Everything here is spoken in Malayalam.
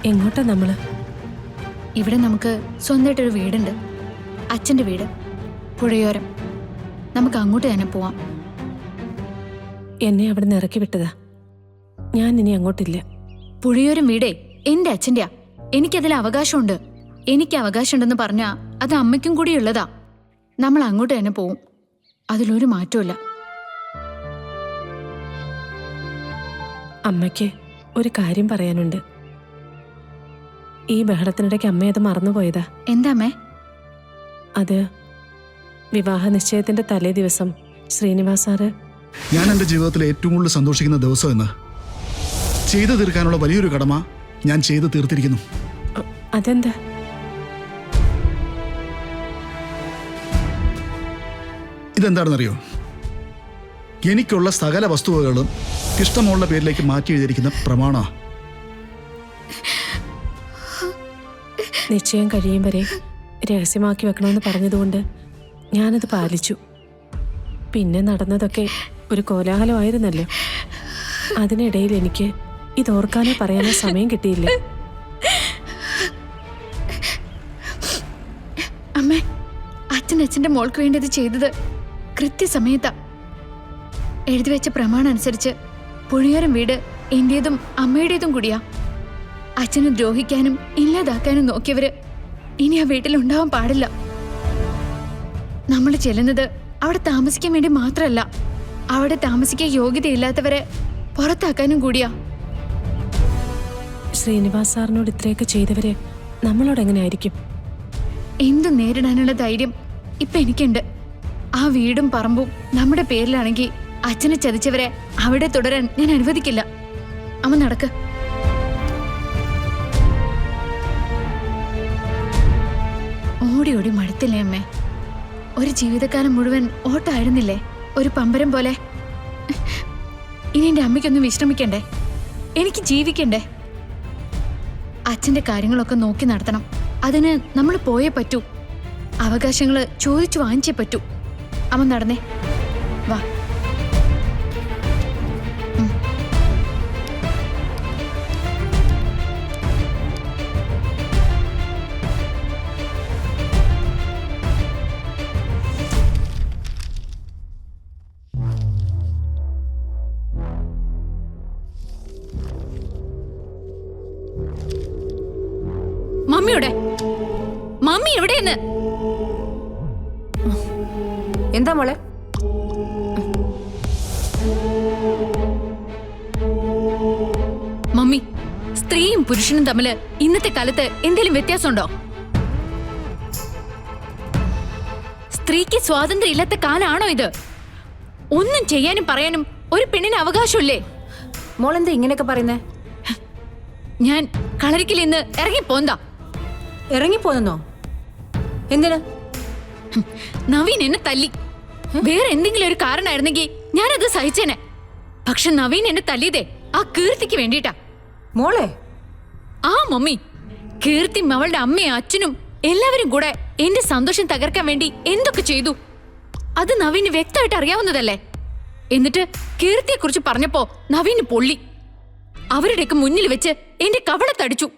എങ്ങോട്ടാ നമ്മള്? ഇവിടെ നമുക്ക് സ്വന്തമായിട്ടൊരു വീടുണ്ട്, അച്ഛൻ്റെ വീട്, പുഴയോരം. നമുക്ക് അങ്ങോട്ട് തന്നെ പോവാം. എന്നെ അവിടെ നിന്ന് ഇറക്കി വിട്ടതാ. ഞാൻ ഇനി അങ്ങോട്ടില്ല. പുഴയോരം വീടേ എന്റെ അച്ഛൻ്റെയാ. എനിക്കതിൽ അവകാശമുണ്ട്. എനിക്ക് അവകാശമുണ്ടെന്ന് പറഞ്ഞാ അത് അമ്മയ്ക്കും കൂടി ഉള്ളതാ. നമ്മൾ അങ്ങോട്ട് തന്നെ പോവും, അതിലൊരു മാറ്റമില്ല. അമ്മയ്ക്ക് ഒരു കാര്യം പറയാനുണ്ട്. ഈ ബഹളത്തിനിടയ്ക്ക് അമ്മ അത് മറന്നുപോയതാ. എന്താ അമ്മേ? അത് വിവാഹ നിശ്ചയത്തിന്റെ തലേ ദിവസം ശ്രീനിവാസ് സാറ് ഞാൻ എൻ്റെ ജീവിതത്തിൽ ഏറ്റവും കൂടുതൽ സന്തോഷിക്കുന്ന ദിവസം എന്ന് ചെയ്തു തീർക്കാനുള്ള വലിയൊരു കടമ ഞാൻ ചെയ്തു തീർത്തിരിക്കുന്നു. അതെന്താ? ഇതെന്താണെന്നറിയോ? എനിക്കുള്ള സകല വസ്തുവകകളും ഇഷ്ടമുള്ള പേരിലേക്ക് മാറ്റി എഴുതിയിരിക്കുന്ന പ്രമാണ. നിശ്ചയം കഴിയും വരെ രഹസ്യമാക്കി വെക്കണമെന്ന് പറഞ്ഞതുകൊണ്ട് ഞാനത് പാലിച്ചു. പിന്നെ നടന്നതൊക്കെ ഒരു കോലാഹലമായിരുന്നല്ലോ. അതിനിടയിൽ എനിക്ക് ഇതോർക്കാനോ പറയാനോ സമയം കിട്ടിയില്ല. അമ്മേ, അച്ഛൻ്റെ മോൾക്ക് വേണ്ടി ഇത് ചെയ്തത് കൃത്യസമയത്താ. എഴുതി വെച്ച പ്രമാണം അനുസരിച്ച് പുഴയോരം വീട് എന്റേതും അമ്മയുടേതും കൂടിയാ. അച്ഛനെ ദ്രോഹിക്കാനും ഇല്ലാതാക്കാനും നോക്കിയവര് ഇനി ആ വീട്ടിലുണ്ടാവാൻ പാടില്ല. നമ്മൾ ചെല്ലുന്നത് അവിടെ താമസിക്കാൻ വേണ്ടി മാത്രമല്ല, അവിടെ താമസിക്കാൻ യോഗ്യതയില്ലാത്തവരെ പുറത്താക്കാനും കൂടിയാ. ശ്രീനിവാസ് സാറിനോട് ഇത്രയൊക്കെ ചെയ്തവര് നമ്മളോട് എങ്ങനെയായിരിക്കും? എന്തു നേരിടാനുള്ള ധൈര്യം ഇപ്പൊ എനിക്കുണ്ട്. ആ വീടും പറമ്പും നമ്മുടെ പേരിലാണെങ്കിൽ അച്ഛനെ ചതിച്ചവരെ അവിടെ തുടരാൻ ഞാൻ അനുവദിക്കില്ല. അമ്മ നടക്ക്. ഓടി ഓടി മടുത്തില്ലേ അമ്മേ? ഒരു ജീവിതകാലം മുഴുവൻ ഓട്ടമായിരുന്നില്ലേ, ഒരു പമ്പരം പോലെ? ഇനി എൻ്റെ അമ്മയ്ക്കൊന്ന് വിശ്രമിക്കണ്ടേ? എനിക്ക് ജീവിക്കണ്ടേ? അച്ഛൻ്റെ കാര്യങ്ങളൊക്കെ നോക്കി നടത്തണം. അതിന് നമ്മൾ പോയേ പറ്റൂ. അവകാശങ്ങൾ ചോദിച്ചു വാങ്ങിച്ചേ പറ്റൂ. അമ്മ നടന്നേ, വാ. മമ്മിയുടെ മമ്മി എവിടെയെന്ന്? എന്താ മോളെ? മമ്മി, സ്ത്രീയും പുരുഷനും തമ്മിൽ ഇന്നത്തെ കാലത്ത് എന്തെങ്കിലും വ്യത്യാസമുണ്ടോ? സ്ത്രീക്ക് സ്വാതന്ത്ര്യം ഇല്ലാത്ത കാലാണോ ഇത്? ഒന്നും ചെയ്യാനും പറയാനും ഒരു പെണ്ണിന് അവകാശമില്ലേ? മോളെന്താ ഇങ്ങനെയൊക്കെ പറയുന്നേ? ഞാൻ കളരിക്കൽ ഇന്ന് ഇറങ്ങിപ്പോന്താ. ഇറങ്ങിപ്പോന്നോ? എന്തിന്? നവീൻ എന്നെ തല്ലി. വേറെ എന്തെങ്കിലും ഒരു കാരണമായിരുന്നെങ്കിൽ ഞാനത് സഹിച്ചേനെ. പക്ഷെ നവീൻ എന്നെ തല്ലിയതേ ആ കീർത്തിക്ക് വേണ്ടിട്ടാ. മോളെ? ആ മമ്മി, കീർത്തി അവളുടെ അമ്മയും അച്ഛനും എല്ലാവരും കൂടെ എന്റെ സന്തോഷം തകർക്കാൻ വേണ്ടി എന്തൊക്കെ ചെയ്തു അത് നവീന് വ്യക്തമായിട്ട് അറിയാവുന്നതല്ലേ. എന്നിട്ട് കീർത്തിയെ കുറിച്ച് പറഞ്ഞപ്പോ നവീന് പൊള്ളി. അവരുടെയൊക്കെ മുന്നിൽ വെച്ച് എന്റെ കവളത്തടിച്ചു.